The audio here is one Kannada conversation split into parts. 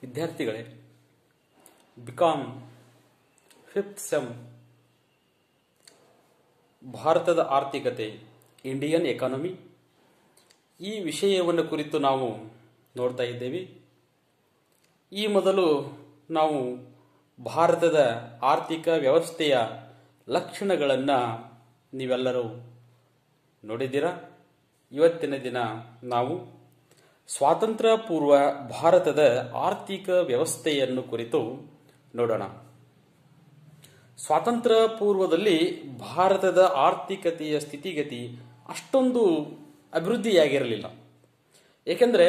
ವಿದ್ಯಾರ್ಥಿಗಳೇ, ಬಿಕಾಮ್ 5th ಸೆಮ್ ಭಾರತದ ಆರ್ಥಿಕತೆ, ಇಂಡಿಯನ್ ಎಕಾನಮಿ, ಈ ವಿಷಯವನ್ನು ಕುರಿತು ನಾವು ನೋಡ್ತಾ ಇದ್ದೇವೆ. ಈ ಮೊದಲು ನಾವು ಭಾರತದ ಆರ್ಥಿಕ ವ್ಯವಸ್ಥೆಯ ಲಕ್ಷಣಗಳನ್ನು ನೀವೆಲ್ಲರೂ ನೋಡಿದ್ದೀರಾ. ಇವತ್ತಿನ ದಿನ ನಾವು ಸ್ವಾತಂತ್ರ್ಯ ಪೂರ್ವ ಭಾರತದ ಆರ್ಥಿಕ ವ್ಯವಸ್ಥೆಯನ್ನು ಕುರಿತು ನೋಡೋಣ. ಸ್ವಾತಂತ್ರ್ಯ ಪೂರ್ವದಲ್ಲಿ ಭಾರತದ ಆರ್ಥಿಕತೆಯ ಸ್ಥಿತಿಗತಿ ಅಷ್ಟೊಂದು ಅಭಿವೃದ್ಧಿಯಾಗಿರಲಿಲ್ಲ. ಏಕೆಂದರೆ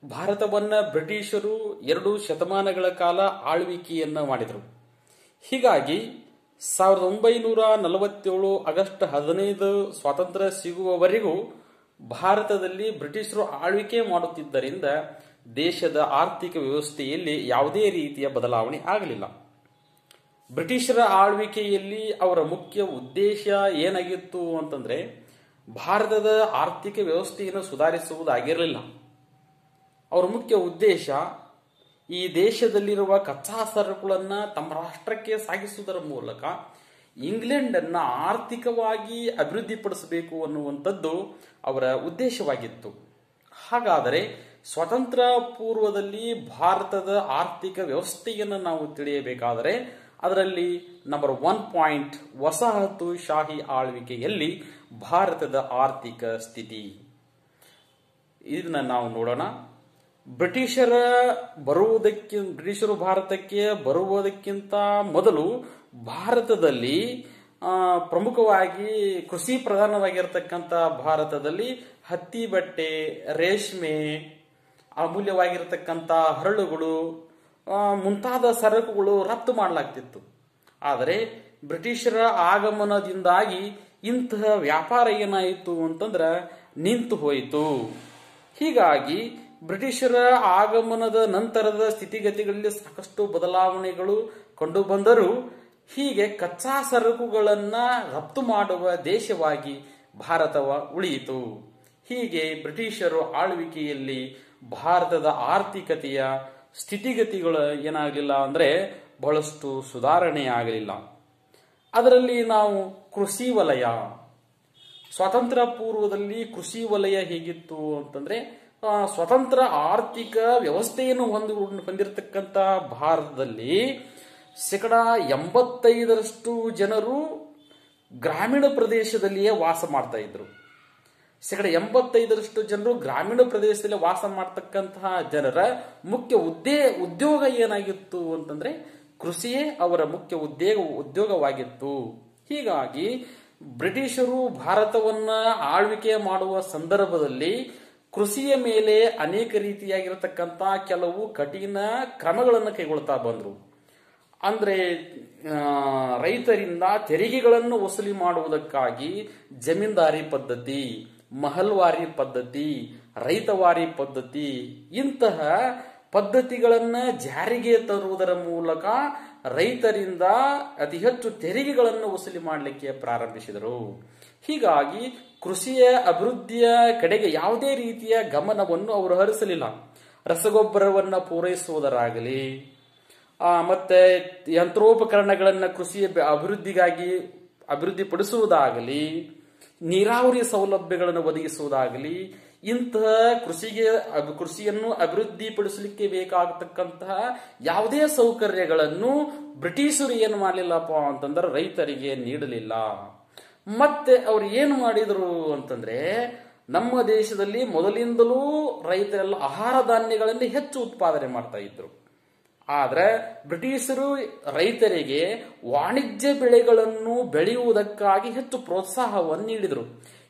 ಭಾರತವನ್ನು ಬ್ರಿಟಿಷರು 2 ಶತಮಾನಗಳ ಕಾಲ ಆಳ್ವಿಕೆಯನ್ನು ಮಾಡಿದರು. ಹೀಗಾಗಿ 1947 ಆಗಸ್ಟ್ 15 ಸ್ವಾತಂತ್ರ್ಯ ಸಿಗುವವರೆಗೂ ಭಾರತದಲ್ಲಿ ಬ್ರಿಟಿಷರು ಆಳ್ವಿಕೆ ಮಾಡುತ್ತಿದ್ದರಿಂದ ದೇಶದ ಆರ್ಥಿಕ ವ್ಯವಸ್ಥೆಯಲ್ಲಿ ಯಾವುದೇ ರೀತಿಯ ಬದಲಾವಣೆ ಆಗಲಿಲ್ಲ. ಬ್ರಿಟಿಷರ ಆಳ್ವಿಕೆಯಲ್ಲಿ ಅವರ ಮುಖ್ಯ ಉದ್ದೇಶ ಏನಾಗಿತ್ತು ಅಂತಂದ್ರೆ ಭಾರತದ ಆರ್ಥಿಕ ವ್ಯವಸ್ಥೆಯನ್ನು ಸುಧಾರಿಸುವುದಾಗಿರಲಿಲ್ಲ. ಅವರ ಮುಖ್ಯ ಉದ್ದೇಶ ಈ ದೇಶದಲ್ಲಿರುವ ಕಚ್ಚಾ ಸರಕುಗಳನ್ನು ತಮ್ಮ ರಾಷ್ಟ್ರಕ್ಕೆ ಸಾಗಿಸುವುದರ ಮೂಲಕ ಇಂಗ್ಲೆಂಡ್ ಅನ್ನ ಆರ್ಥಿಕವಾಗಿ ಅಭಿವೃದ್ಧಿಪಡಿಸಬೇಕು ಅನ್ನುವಂಥದ್ದು ಅವರ ಉದ್ದೇಶವಾಗಿತ್ತು. ಹಾಗಾದರೆ ಸ್ವಾತಂತ್ರ್ಯ ಪೂರ್ವದಲ್ಲಿ ಭಾರತದ ಆರ್ಥಿಕ ವ್ಯವಸ್ಥೆಯನ್ನು ನಾವು ತಿಳಿಯಬೇಕಾದರೆ ಅದರಲ್ಲಿ ನಂಬರ್ 1 ಪಾಯಿಂಟ್ ವಸಾಹತುಶಾಹಿ ಆಳ್ವಿಕೆಯಲ್ಲಿ ಭಾರತದ ಆರ್ಥಿಕ ಸ್ಥಿತಿ, ಇದನ್ನ ನಾವು ನೋಡೋಣ. ಬ್ರಿಟಿಷರು ಭಾರತಕ್ಕೆ ಬರುವುದಕ್ಕಿಂತ ಮೊದಲು ಭಾರತದಲ್ಲಿ ಪ್ರಮುಖವಾಗಿ ಕೃಷಿ ಪ್ರಧಾನವಾಗಿರತಕ್ಕಂಥ ಭಾರತದಲ್ಲಿ ಹತ್ತಿ ಬಟ್ಟೆ, ರೇಷ್ಮೆ, ಅಮೂಲ್ಯವಾಗಿರತಕ್ಕಂಥ ಹರಳುಗಳು ಮುಂತಾದ ಸರಕುಗಳು ರಫ್ತು ಮಾಡಲಾಗ್ತಿತ್ತು. ಆದರೆ ಬ್ರಿಟಿಷರ ಆಗಮನದಿಂದಾಗಿ ಇಂತಹ ವ್ಯಾಪಾರ ಏನಾಯಿತು ಅಂತಂದ್ರೆ ನಿಂತು ಹೋಯಿತು. ಹೀಗಾಗಿ ಬ್ರಿಟಿಷರ ಆಗಮನದ ನಂತರದ ಸ್ಥಿತಿಗತಿಗಳಲ್ಲಿ ಸಾಕಷ್ಟು ಬದಲಾವಣೆಗಳು ಕಂಡು ಬಂದರೂ ಹೀಗೆ ಕಚ್ಚಾ ಸರಕುಗಳನ್ನ ರಫ್ತು ಮಾಡುವ ದೇಶವಾಗಿ ಭಾರತವ ಉಳಿಯಿತು. ಹೀಗೆ ಬ್ರಿಟಿಷರು ಆಳ್ವಿಕೆಯಲ್ಲಿ ಭಾರತದ ಆರ್ಥಿಕತೆಯ ಸ್ಥಿತಿಗತಿಗಳು ಏನಾಗಲಿಲ್ಲ ಅಂದ್ರೆ ಬಹಳಷ್ಟು ಸುಧಾರಣೆ ಆಗಲಿಲ್ಲ. ಅದರಲ್ಲಿ ನಾವು ಕೃಷಿ ವಲಯ, ಸ್ವಾತಂತ್ರ್ಯ ಪೂರ್ವದಲ್ಲಿ ಕೃಷಿ ವಲಯ ಹೇಗಿತ್ತು ಅಂತಂದ್ರೆ ಸ್ವತಂತ್ರ ಆರ್ಥಿಕ ವ್ಯವಸ್ಥೆಯನ್ನು ಹೊಂದಿರತಕ್ಕಂಥ ಭಾರತದಲ್ಲಿ 85% ಜನರು ಗ್ರಾಮೀಣ ಪ್ರದೇಶದಲ್ಲಿಯೇ ವಾಸ ಮಾಡ್ತಾ ಇದ್ರು. 85% ಜನರು ಗ್ರಾಮೀಣ ಪ್ರದೇಶದಲ್ಲಿ ವಾಸ ಮಾಡ್ತಕ್ಕಂತಹ ಜನರ ಮುಖ್ಯ ಉದ್ಯೋಗ ಏನಾಗಿತ್ತು ಅಂತಂದ್ರೆ ಕೃಷಿಯೇ ಅವರ ಮುಖ್ಯ ಉದ್ಯೋಗವಾಗಿತ್ತು. ಹೀಗಾಗಿ ಬ್ರಿಟಿಷರು ಭಾರತವನ್ನ ಆಳ್ವಿಕೆ ಮಾಡುವ ಸಂದರ್ಭದಲ್ಲಿ ಕೃಷಿಯ ಮೇಲೆ ಅನೇಕ ರೀತಿಯಾಗಿರತಕ್ಕಂಥ ಕೆಲವು ಕಠಿಣ ಕ್ರಮಗಳನ್ನು ಕೈಗೊಳ್ತಾ ಬಂದರು. ಅಂದ್ರೆ ರೈತರಿಂದ ತೆರಿಗೆಗಳನ್ನು ವಸೂಲಿ ಮಾಡುವುದಕ್ಕಾಗಿ ಜಮೀನ್ದಾರಿ ಪದ್ಧತಿ, ಮಹಲ್ವಾರಿ ಪದ್ಧತಿ, ರೈತವಾರಿ ಪದ್ಧತಿ, ಇಂತಹ ಪದ್ಧತಿಗಳನ್ನ ಜಾರಿಗೆ ತರುವುದರ ಮೂಲಕ ರೈತರಿಂದ ಅತಿ ಹೆಚ್ಚು ತೆರಿಗೆಗಳನ್ನು ವಸೂಲಿ ಮಾಡಲಿಕ್ಕೆ ಪ್ರಾರಂಭಿಸಿದರು. ಹೀಗಾಗಿ ಕೃಷಿಯ ಅಭಿವೃದ್ಧಿಯ ಕಡೆಗೆ ಯಾವುದೇ ರೀತಿಯ ಗಮನವನ್ನು ಅವರು ಹರಿಸಲಿಲ್ಲ. ರಸಗೊಬ್ಬರವನ್ನು ಪೂರೈಸುವುದರಾಗಲಿ, ಮತ್ತೆ ಯಂತ್ರೋಪಕರಣಗಳನ್ನು ಕೃಷಿಯ ಅಭಿವೃದ್ಧಿಗಾಗಿ ಅಭಿವೃದ್ಧಿಪಡಿಸುವುದಾಗಲಿ, ನೀರಾವರಿ ಸೌಲಭ್ಯಗಳನ್ನು ಒದಗಿಸುವುದಾಗಲಿ, ಇಂತಹ ಕೃಷಿಯನ್ನು ಅಭಿವೃದ್ಧಿಪಡಿಸಲಿಕ್ಕೆ ಬೇಕಾಗತಕ್ಕಂತಹ ಯಾವುದೇ ಸೌಕರ್ಯಗಳನ್ನು ಬ್ರಿಟಿಷರು ಏನು ಮಾಡಲಿಲ್ಲಪ್ಪ ಅಂತಂದ್ರೆ ರೈತರಿಗೆ ನೀಡಲಿಲ್ಲ. ಮತ್ತೆ ಅವ್ರು ಏನು ಮಾಡಿದರು ಅಂತಂದ್ರೆ ನಮ್ಮ ದೇಶದಲ್ಲಿ ಮೊದಲಿಂದಲೂ ರೈತರೆಲ್ಲ ಆಹಾರ ಧಾನ್ಯಗಳನ್ನು ಹೆಚ್ಚು ಉತ್ಪಾದನೆ ಮಾಡ್ತಾ ಇದ್ರು. ಆದ್ರೆ ಬ್ರಿಟಿಷರು ರೈತರಿಗೆ ವಾಣಿಜ್ಯ ಬೆಳೆಗಳನ್ನು ಬೆಳೆಯುವುದಕ್ಕಾಗಿ ಹೆಚ್ಚು ಪ್ರೋತ್ಸಾಹವನ್ನು ನೀಡಿದರು.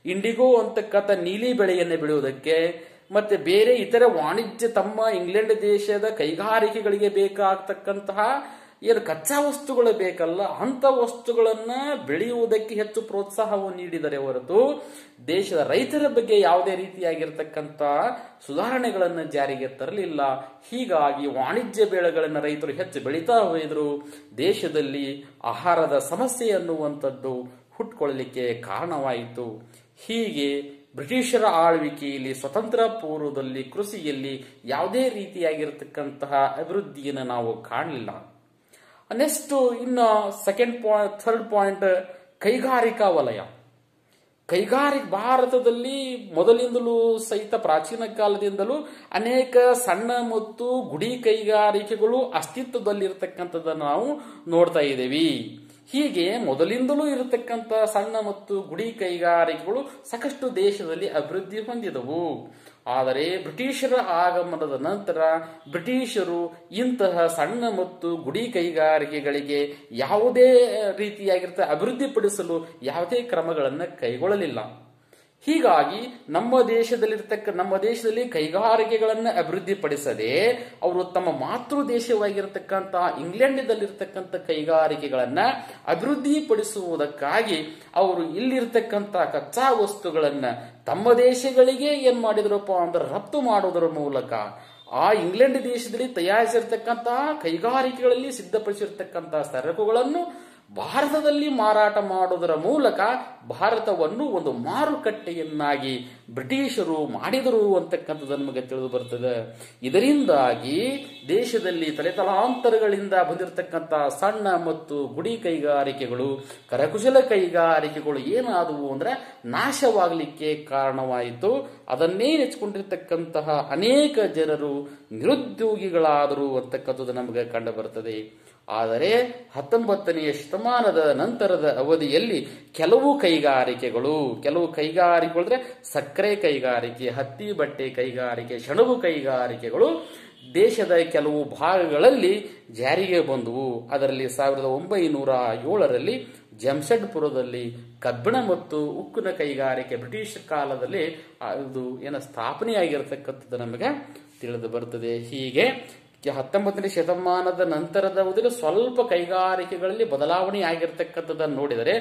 ಇಂಡಿಗೋ ಅಂತಕ್ಕಂಥ ನೀಲಿ ಬೆಳೆಯನ್ನು ಬೆಳೆಯುವುದಕ್ಕೆ ಮತ್ತೆ ಬೇರೆ ಇತರ ವಾಣಿಜ್ಯ ತಮ್ಮ ಇಂಗ್ಲೆಂಡ್ ದೇಶದ ಕೈಗಾರಿಕೆಗಳಿಗೆ ಬೇಕಾಗತಕ್ಕಂತಹ ಏನು ಕಚ್ಚಾ ವಸ್ತುಗಳು ಬೇಕಲ್ಲ ಅಂತ ವಸ್ತುಗಳನ್ನ ಬೆಳೆಯುವುದಕ್ಕೆ ಹೆಚ್ಚು ಪ್ರೋತ್ಸಾಹವನ್ನು ನೀಡಿದರೆ ಹೊರತು ದೇಶದ ರೈತರ ಬಗ್ಗೆ ಯಾವುದೇ ರೀತಿಯಾಗಿರ್ತಕ್ಕಂಥ ಸುಧಾರಣೆಗಳನ್ನು ಜಾರಿಗೆ ತರಲಿಲ್ಲ. ಹೀಗಾಗಿ ವಾಣಿಜ್ಯ ಬೆಳೆಗಳನ್ನು ರೈತರು ಹೆಚ್ಚು ಬೆಳೀತಾ ಹೋಯಿದ್ರು. ದೇಶದಲ್ಲಿ ಆಹಾರದ ಸಮಸ್ಯೆ ಅನ್ನುವಂಥದ್ದು ಹುಟ್ಟುಕೊಳ್ಳಲಿಕ್ಕೆ ಕಾರಣವಾಯಿತು. ಹೀಗೆ ಬ್ರಿಟಿಷರ ಆಳ್ವಿಕೆಯಲ್ಲಿ ಸ್ವತಂತ್ರ ಪೂರ್ವದಲ್ಲಿ ಕೃಷಿಯಲ್ಲಿ ಯಾವುದೇ ರೀತಿಯಾಗಿರತಕ್ಕಂತಹ ಅಭಿವೃದ್ಧಿಯನ್ನು ನಾವು ಕಾಣಲಿಲ್ಲ. ನೆಕ್ಸ್ಟ್ ಇನ್ನು ಸೆಕೆಂಡ್ ಪಾಯಿಂಟ್, ಥರ್ಡ್ ಪಾಯಿಂಟ್, ಕೈಗಾರಿಕಾ ವಲಯ. ಭಾರತದಲ್ಲಿ ಮೊದಲಿಂದಲೂ ಸಹಿತ ಪ್ರಾಚೀನ ಕಾಲದಿಂದಲೂ ಅನೇಕ ಸಣ್ಣ ಮತ್ತು ಗುಡಿ ಕೈಗಾರಿಕೆಗಳು ಅಸ್ತಿತ್ವದಲ್ಲಿರತಕ್ಕಂಥದ್ದನ್ನು ನಾವು ನೋಡ್ತಾ ಇದ್ದೇವೆ. ಹೀಗೆ ಮೊದಲಿಂದಲೂ ಇರತಕ್ಕಂಥ ಸಣ್ಣ ಮತ್ತು ಗುಡಿ ಕೈಗಾರಿಕೆಗಳು ಸಾಕಷ್ಟು ದೇಶದಲ್ಲಿ ಅಭಿವೃದ್ಧಿ ಹೊಂದಿದವು. ಆದರೆ ಬ್ರಿಟಿಷರ ಆಗಮನದ ನಂತರ ಬ್ರಿಟಿಷರು ಇಂತಹ ಸಣ್ಣ ಮತ್ತು ಗುಡಿ ಕೈಗಾರಿಕೆಗಳಿಗೆ ಯಾವುದೇ ರೀತಿಯಾಗಿರ್ತ ಅಭಿವೃದ್ಧಿಪಡಿಸಲು ಯಾವುದೇ ಕ್ರಮಗಳನ್ನು ಕೈಗೊಳ್ಳಲಿಲ್ಲ. ಹೀಗಾಗಿ ನಮ್ಮ ದೇಶದಲ್ಲಿ ಕೈಗಾರಿಕೆಗಳನ್ನು ಅಭಿವೃದ್ಧಿಪಡಿಸದೆ ಅವರು ತಮ್ಮ ಮಾತೃ ದೇಶವಾಗಿರತಕ್ಕಂಥ ಇಂಗ್ಲೆಂಡ್ನಲ್ಲಿರ್ತಕ್ಕಂಥ ಕೈಗಾರಿಕೆಗಳನ್ನ ಅಭಿವೃದ್ಧಿಪಡಿಸುವುದಕ್ಕಾಗಿ ಅವರು ಇಲ್ಲಿರ್ತಕ್ಕಂಥ ಕಚ್ಚಾ ವಸ್ತುಗಳನ್ನ ತಮ್ಮ ದೇಶಗಳಿಗೆ ಏನ್ ಮಾಡಿದ್ರಪ್ಪ ಅಂದ್ರೆ ರಫ್ತು ಮಾಡುವುದರ ಮೂಲಕ ಆ ಇಂಗ್ಲೆಂಡ್ ದೇಶದಲ್ಲಿ ತಯಾರಿಸಿರ್ತಕ್ಕಂತಹ ಕೈಗಾರಿಕೆಗಳಲ್ಲಿ ಸಿದ್ಧಪಡಿಸಿರ್ತಕ್ಕಂತಹ ಸರಕುಗಳನ್ನು ಭಾರತದಲ್ಲಿ ಮಾರಾಟ ಮಾಡುವುದರ ಮೂಲಕ ಭಾರತವನ್ನು ಒಂದು ಮಾರುಕಟ್ಟೆಯನ್ನಾಗಿ ಬ್ರಿಟಿಷರು ಮಾಡಿದರು ಅಂತಕ್ಕಂಥದ್ದು ನಮಗೆ ತಿಳಿದು ಬರ್ತದೆ. ಇದರಿಂದಾಗಿ ದೇಶದಲ್ಲಿ ತಲೆತಲಾಂತರಗಳಿಂದ ಬಂದಿರತಕ್ಕಂತಹ ಸಣ್ಣ ಮತ್ತು ಗುಡಿ ಕೈಗಾರಿಕೆಗಳು, ಕರಕುಶಲ ಕೈಗಾರಿಕೆಗಳು ಏನಾದವು ಅಂದ್ರೆ ನಾಶವಾಗಲಿಕ್ಕೆ ಕಾರಣವಾಯಿತು. ಅದನ್ನೇ ನೆಚ್ಚಿಕೊಂಡಿರ್ತಕ್ಕಂತಹ ಅನೇಕ ಜನರು ನಿರುದ್ಯೋಗಿಗಳಾದರು ಅಂತಕ್ಕಂಥದ್ದು ನಮಗೆ ಕಂಡು ಬರ್ತದೆ. ಆದರೆ 19ನೇ ಶತಮಾನದ ನಂತರದ ಅವಧಿಯಲ್ಲಿ ಕೆಲವು ಕೈಗಾರಿಕೆಗಳು ಅಂದ್ರೆ ಸಕ್ಕರೆ ಕೈಗಾರಿಕೆ, ಹತ್ತಿ ಬಟ್ಟೆ ಕೈಗಾರಿಕೆ, ಸೆಣಬು ಕೈಗಾರಿಕೆಗಳು ದೇಶದ ಕೆಲವು ಭಾಗಗಳಲ್ಲಿ ಜಾರಿಗೆ ಬಂದವು. ಅದರಲ್ಲಿ 1907ರಲ್ಲಿ ಜಮ್ಶೆಡ್ಪುರದಲ್ಲಿ ಕಬ್ಬಿಣ ಮತ್ತು ಉಕ್ಕಿನ ಕೈಗಾರಿಕೆ ಬ್ರಿಟಿಷ್ ಕಾಲದಲ್ಲಿ ಇದು ಸ್ಥಾಪನೆಯಾಗಿರತಕ್ಕಂಥದ್ದು ನಮಗೆ ತಿಳಿದು ಬರ್ತದೆ. ಹೀಗೆ 19ನೇ ಶತಮಾನದ ನಂತರದ ಅವಧಿಯಲ್ಲಿ ಸ್ವಲ್ಪ ಕೈಗಾರಿಕೆಗಳಲ್ಲಿ ಬದಲಾವಣೆ ಆಗಿರ್ತಕ್ಕಂಥದ್ದನ್ನು ನೋಡಿದರೆ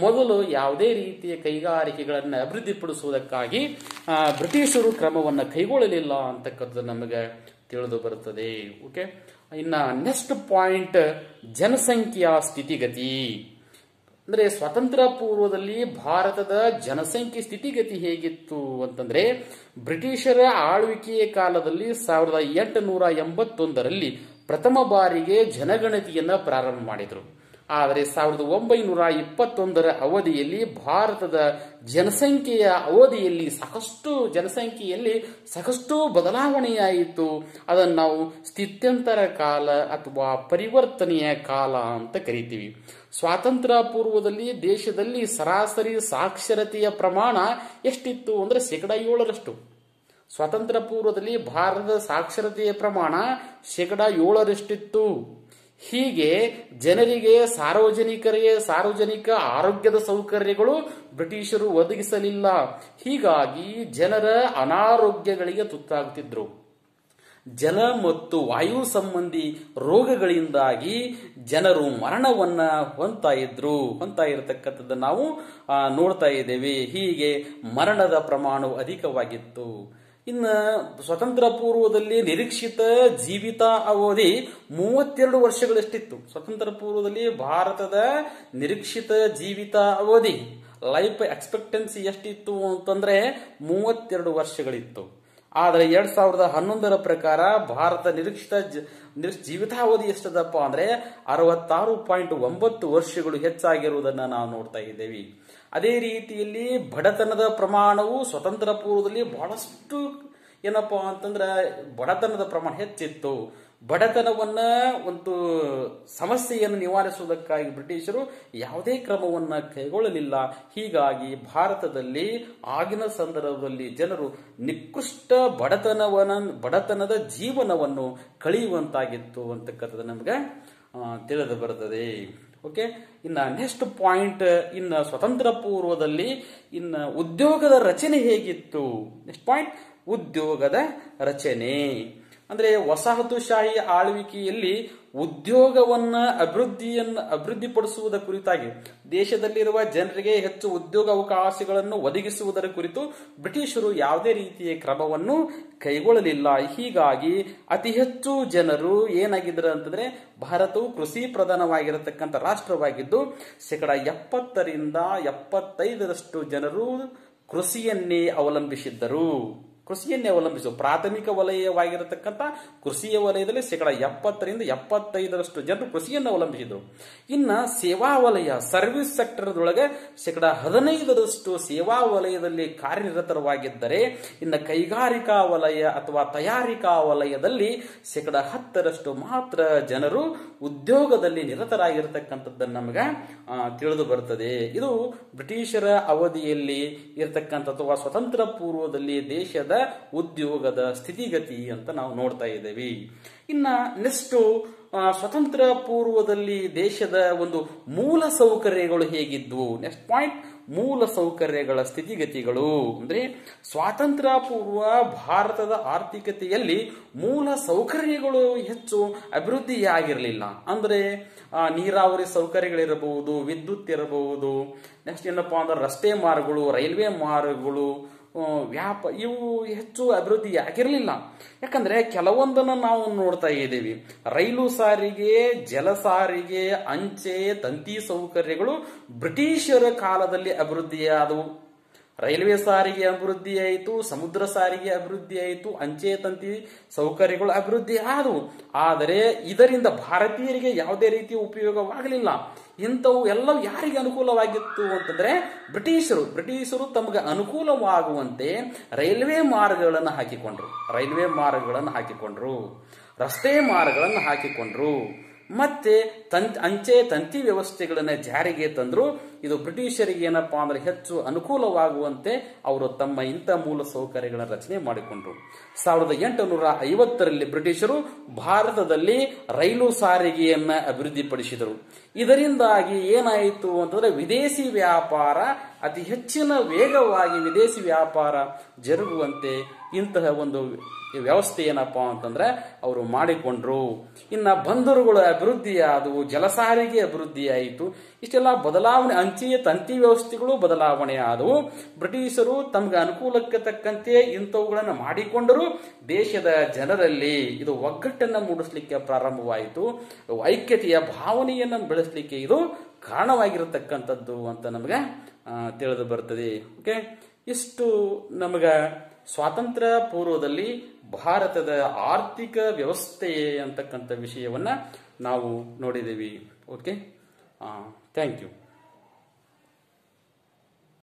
ಮೊದಲು ಯಾವುದೇ ರೀತಿಯ ಕೈಗಾರಿಕೆಗಳನ್ನು ಅಭಿವೃದ್ಧಿಪಡಿಸುವುದಕ್ಕಾಗಿ ಬ್ರಿಟಿಷರು ಕ್ರಮವನ್ನು ಕೈಗೊಳ್ಳಲಿಲ್ಲ ಅಂತಕ್ಕಂಥದ್ದು ನಮಗೆ ತಿಳಿದು ಬರುತ್ತದೆ. ಓಕೆ, ಇನ್ನ ನೆಕ್ಸ್ಟ್ ಪಾಯಿಂಟ್, ಜನಸಂಖ್ಯೆಯ ಸ್ಥಿತಿಗತಿ. ಅಂದ್ರೆ ಸ್ವಾತಂತ್ರ್ಯ ಪೂರ್ವದಲ್ಲಿ ಭಾರತದ ಜನಸಂಖ್ಯೆ ಸ್ಥಿತಿಗತಿ ಹೇಗಿತ್ತು ಅಂತಂದ್ರೆ, ಬ್ರಿಟಿಷರ ಆಳ್ವಿಕೆಯ ಕಾಲದಲ್ಲಿ 1881ರಲ್ಲಿ ಪ್ರಥಮ ಬಾರಿಗೆ ಜನಗಣತಿಯನ್ನ ಪ್ರಾರಂಭ ಮಾಡಿದರು. ಆದರೆ 1921ರ ಅವಧಿಯಲ್ಲಿ ಭಾರತದ ಜನಸಂಖ್ಯೆಯಲ್ಲಿ ಸಾಕಷ್ಟು ಬದಲಾವಣೆಯಾಯಿತು. ಅದನ್ನು ನಾವು ಸ್ಥಿತ್ಯಂತರ ಕಾಲ ಅಥವಾ ಪರಿವರ್ತನೆಯ ಕಾಲ ಅಂತ ಕರಿತೀವಿ. ಸ್ವಾತಂತ್ರ್ಯ ಪೂರ್ವದಲ್ಲಿ ದೇಶದಲ್ಲಿ ಸರಾಸರಿ ಸಾಕ್ಷರತೆಯ ಪ್ರಮಾಣ ಎಷ್ಟಿತ್ತು ಅಂದ್ರೆ 7%. ಸ್ವಾತಂತ್ರ್ಯ ಪೂರ್ವದಲ್ಲಿ ಭಾರತದ ಸಾಕ್ಷರತೆಯ ಪ್ರಮಾಣ 7%. ಹೀಗೆ ಜನರಿಗೆ ಸಾರ್ವಜನಿಕ ಆರೋಗ್ಯದ ಸೌಕರ್ಯಗಳು ಬ್ರಿಟಿಷರು ಒದಗಿಸಲಿಲ್ಲ. ಹೀಗಾಗಿ ಜನರ ಅನಾರೋಗ್ಯಗಳಿಗೆ ತುತ್ತಾಗುತ್ತಿದ್ರು. ಜಲ ಮತ್ತು ವಾಯು ಸಂಬಂಧಿ ರೋಗಗಳಿಂದಾಗಿ ಜನರು ಮರಣವನ್ನ ಹೊಂದ್ತಾ ಇರತಕ್ಕಂಥದ್ದನ್ನು ನಾವು ನೋಡ್ತಾ ಇದ್ದೇವೆ. ಹೀಗೆ ಮರಣದ ಪ್ರಮಾಣವು ಅಧಿಕವಾಗಿತ್ತು. ಇನ್ನು ಸ್ವತಂತ್ರ ಪೂರ್ವದಲ್ಲಿ ನಿರೀಕ್ಷಿತ ಜೀವಿತ ಅವಧಿ 32 ವರ್ಷಗಳಷ್ಟಿತ್ತು. ಸ್ವತಂತ್ರ ಪೂರ್ವದಲ್ಲಿ ಭಾರತದ ನಿರೀಕ್ಷಿತ ಜೀವಿತ ಅವಧಿ, ಲೈಫ್ ಎಕ್ಸ್ಪೆಕ್ಟೆನ್ಸಿ ಎಷ್ಟಿತ್ತು ಅಂತಂದ್ರೆ 32 ವರ್ಷಗಳಿತ್ತು. ಆದರೆ 2011ರ ಪ್ರಕಾರ ಭಾರತ ನಿರೀಕ್ಷಿತ ಜೀವಿತಾವಧಿ ಎಷ್ಟದಪ್ಪ ಅಂದ್ರೆ 66.9 ವರ್ಷಗಳು ಹೆಚ್ಚಾಗಿರುವುದನ್ನು ನಾವು ನೋಡ್ತಾ ಇದ್ದೇವೆ. ಅದೇ ರೀತಿಯಲ್ಲಿ ಬಡತನದ ಪ್ರಮಾಣವು ಸ್ವತಂತ್ರ ಪೂರ್ವದಲ್ಲಿ ಬಹಳಷ್ಟು ಏನಪ್ಪಾ ಅಂತಂದ್ರೆ ಬಡತನದ ಪ್ರಮಾಣ ಹೆಚ್ಚಿತ್ತು. ಬಡತನವನ್ನ ಒಂದು ಸಮಸ್ಯೆಯನ್ನು ನಿವಾರಿಸುವುದಕ್ಕಾಗಿ ಬ್ರಿಟಿಷರು ಯಾವುದೇ ಕ್ರಮವನ್ನ ಕೈಗೊಳ್ಳಲಿಲ್ಲ. ಹೀಗಾಗಿ ಭಾರತದಲ್ಲಿ ಆಗಿನ ಸಂದರ್ಭದಲ್ಲಿ ಜನರು ನಿಕೃಷ್ಟ ಬಡತನದ ಜೀವನವನ್ನು ಕಳೆಯುವಂತಾಗಿತ್ತು ಅಂತಕ್ಕಂಥದ್ದು ನಮ್ಗೆ ತಿಳಿದು ಬರುತ್ತದೆ. ಓಕೆ, ಇನ್ನ ನೆಕ್ಸ್ಟ್ ಪಾಯಿಂಟ್, ಇನ್ನ ಸ್ವತಂತ್ರ ಪೂರ್ವದಲ್ಲಿ ಇನ್ನ ಉದ್ಯೋಗದ ರಚನೆ ಹೇಗಿತ್ತು. ನೆಕ್ಸ್ಟ್ ಪಾಯಿಂಟ್, ಉದ್ಯೋಗದ ರಚನೆ ಅಂದ್ರೆ ವಸಾಹತುಶಾಹಿ ಆಳ್ವಿಕೆಯಲ್ಲಿ ಉದ್ಯೋಗವನ್ನ ಅಭಿವೃದ್ಧಿಪಡಿಸುವುದರ ಕುರಿತಾಗಿ ದೇಶದಲ್ಲಿರುವ ಜನರಿಗೆ ಹೆಚ್ಚು ಉದ್ಯೋಗ ಅವಕಾಶಗಳನ್ನು ಒದಗಿಸುವುದರ ಕುರಿತು ಬ್ರಿಟಿಷರು ಯಾವುದೇ ರೀತಿಯ ಕ್ರಮವನ್ನು ಕೈಗೊಳ್ಳಲಿಲ್ಲ. ಹೀಗಾಗಿ ಅತಿ ಹೆಚ್ಚು ಜನರು ಏನಾಗಿದ್ರು ಅಂತಂದ್ರೆ, ಭಾರತವು ಕೃಷಿ ಪ್ರಧಾನವಾಗಿರತಕ್ಕಂಥ ರಾಷ್ಟ್ರವಾಗಿದ್ದು 70% ರಿಂದ 75% ಜನರು ಕೃಷಿಯನ್ನೇ ಅವಲಂಬಿಸಿದ್ದರು. ಪ್ರಾಥಮಿಕ ವಲಯವಾಗಿರತಕ್ಕಂಥ ಕೃಷಿಯ ವಲಯದಲ್ಲಿ 70% ಜನರು ಕೃಷಿಯನ್ನು ಅವಲಂಬಿಸಿದರು. ಇನ್ನು ಸೇವಾ ವಲಯ ಸರ್ವಿಸ್ ಸೆಕ್ಟರ್ದೊಳಗೆ 15% ಸೇವಾ ವಲಯದಲ್ಲಿ ಕಾರ್ಯನಿರತವಾಗಿದ್ದರೆ, ಇನ್ನು ಕೈಗಾರಿಕಾ ವಲಯ ಅಥವಾ ತಯಾರಿಕಾ ವಲಯದಲ್ಲಿ 10% ಮಾತ್ರ ಜನರು ಉದ್ಯೋಗದಲ್ಲಿ ನಿರತರಾಗಿರತಕ್ಕಂಥದ್ದನ್ನು ನಮಗೆ ತಿಳಿದು ಬರುತ್ತದೆ. ಇದು ಬ್ರಿಟಿಷರ ಅವಧಿಯಲ್ಲಿ ಇರತಕ್ಕಂಥ ಅಥವಾ ಸ್ವತಂತ್ರ ಪೂರ್ವದಲ್ಲಿ ದೇಶದ ಉದ್ಯೋಗದ ಸ್ಥಿತಿಗತಿ ಅಂತ ನಾವು ನೋಡ್ತಾ ಇದ್ದೇವೆ. ಇನ್ನ ನೆಕ್ಸ್ಟ್ ಸ್ವತಂತ್ರ ಪೂರ್ವದಲ್ಲಿ ದೇಶದ ಒಂದು ಮೂಲ ಸೌಕರ್ಯಗಳು ಹೇಗಿದ್ವು. ನೆಕ್ಸ್ಟ್ ಪಾಯಿಂಟ್, ಮೂಲ ಸೌಕರ್ಯಗಳ ಸ್ಥಿತಿಗತಿಗಳು. ಅಂದ್ರೆ ಸ್ವಾತಂತ್ರ್ಯ ಪೂರ್ವ ಭಾರತದ ಆರ್ಥಿಕತೆಯಲ್ಲಿ ಮೂಲ ಸೌಕರ್ಯಗಳು ಹೆಚ್ಚು ಅಭಿವೃದ್ಧಿಯಾಗಿರಲಿಲ್ಲ. ಅಂದ್ರೆ ನೀರಾವರಿ ಸೌಕರ್ಯಗಳಿರಬಹುದು, ವಿದ್ಯುತ್ ಇರಬಹುದು, ನೆಕ್ಸ್ಟ್ ಏನಪ್ಪಾ ಅಂದ್ರೆ ರಸ್ತೆ ಮಾರ್ಗಗಳು, ರೈಲ್ವೆ ಮಾರ್ಗಗಳು, ಇವು ಹೆಚ್ಚು ಅಭಿವೃದ್ಧಿ ಆಗಿರಲಿಲ್ಲ. ಯಾಕಂದ್ರೆ ಕೆಲವೊಂದನ್ನು ನಾವು ನೋಡ್ತಾ ಇದ್ದೀವಿ. ರೈಲು ಸಾರಿಗೆ, ಜಲ ಸಾರಿಗೆ, ಅಂಚೆ, ತಂತಿ ಸೌಕರ್ಯಗಳು ಬ್ರಿಟಿಷರ ಕಾಲದಲ್ಲಿ ಅಭಿವೃದ್ಧಿಯಾದವು. ರೈಲ್ವೆ ಸಾರಿಗೆ ಅಭಿವೃದ್ಧಿ ಆಯಿತು, ಸಮುದ್ರ ಸಾರಿಗೆ ಅಭಿವೃದ್ಧಿ ಆಯಿತು, ಅಂಚೆ ತಂತಿ ಸೌಕರ್ಯಗಳು ಅಭಿವೃದ್ಧಿ ಆದವು. ಆದರೆ ಇದರಿಂದ ಭಾರತೀಯರಿಗೆ ಯಾವುದೇ ರೀತಿಯ ಉಪಯೋಗವಾಗಲಿಲ್ಲ. ಇಂಥವು ಎಲ್ಲವೂ ಯಾರಿಗೆ ಅನುಕೂಲವಾಗಿತ್ತು ಅಂತಂದ್ರೆ ಬ್ರಿಟಿಷರು ತಮಗೆ ಅನುಕೂಲವಾಗುವಂತೆ ರೈಲ್ವೆ ಮಾರ್ಗಗಳನ್ನು ಹಾಕಿಕೊಂಡ್ರು, ರಸ್ತೆ ಮಾರ್ಗಗಳನ್ನು ಹಾಕಿಕೊಂಡ್ರು, ಮತ್ತೆ ಅಂಚೆ ತಂತಿ ವ್ಯವಸ್ಥೆಗಳನ್ನ ಜಾರಿಗೆ ತಂದ್ರು. ಇದು ಬ್ರಿಟಿಷರಿಗೆ ಏನಪ್ಪಾ ಅಂದ್ರೆ ಹೆಚ್ಚು ಅನುಕೂಲವಾಗುವಂತೆ ಅವರು ತಮ್ಮ ಇಂಥ ಮೂಲ ಸೌಕರ್ಯಗಳ ರಚನೆ ಮಾಡಿಕೊಂಡ್ರು. 1850ರಲ್ಲಿ ಬ್ರಿಟಿಷರು ಭಾರತದಲ್ಲಿ ರೈಲು ಸಾರಿಗೆಯನ್ನ ಅಭಿವೃದ್ಧಿಪಡಿಸಿದರು. ಇದರಿಂದಾಗಿ ಏನಾಯಿತು ಅಂತಂದ್ರೆ ವಿದೇಶಿ ವ್ಯಾಪಾರ ಅತಿ ಹೆಚ್ಚಿನ ವೇಗವಾಗಿ ವಿದೇಶಿ ವ್ಯಾಪಾರ ಜರುಗುವಂತೆ ಇಂತಹ ಒಂದು ವ್ಯವಸ್ಥೆ ಏನಪ್ಪಾ ಅಂತಂದ್ರೆ ಅವರು ಮಾಡಿಕೊಂಡ್ರು. ಇನ್ನ ಬಂದರುಗಳು ಅಭಿವೃದ್ಧಿ ಆದವು, ಜಲಸಾರಿಗೆ ಅಭಿವೃದ್ಧಿ ಆಯಿತು. ಇಷ್ಟೆಲ್ಲ ಬದಲಾವಣೆ, ಅಂಚೆಯ ತಂತಿ ವ್ಯವಸ್ಥೆಗಳು ಬದಲಾವಣೆ ಆದವು. ಬ್ರಿಟಿಷರು ತಮಗೆ ಅನುಕೂಲಕ್ಕೆ ತಕ್ಕಂತೆ ಇಂಥವುಗಳನ್ನು ಮಾಡಿಕೊಂಡರು. ದೇಶದ ಜನರಲ್ಲಿ ಇದು ಒಗ್ಗಟ್ಟನ್ನು ಮೂಡಿಸಲಿಕ್ಕೆ ಪ್ರಾರಂಭವಾಯಿತು, ಐಕ್ಯತೆಯ ಭಾವನೆಯನ್ನು ಬೆಳೆಸಲಿಕ್ಕೆ ಇದು ಕಾರಣವಾಗಿರತಕ್ಕಂಥದ್ದು ಅಂತ ನಮಗೆ ತಿಳಿದು ಬರ್ತದೆ. ಓಕೆ, ಇಷ್ಟು ನಮಗ ಸ್ವಾತಂತ್ರ್ಯ ಪೂರ್ವದಲ್ಲಿ ಭಾರತದ ಆರ್ಥಿಕ ವ್ಯವಸ್ಥೆ ಅಂತಕ್ಕಂಥ ವಿಷಯವನ್ನ ನಾವು ನೋಡಿದ್ದೀವಿ. Okay, thank you.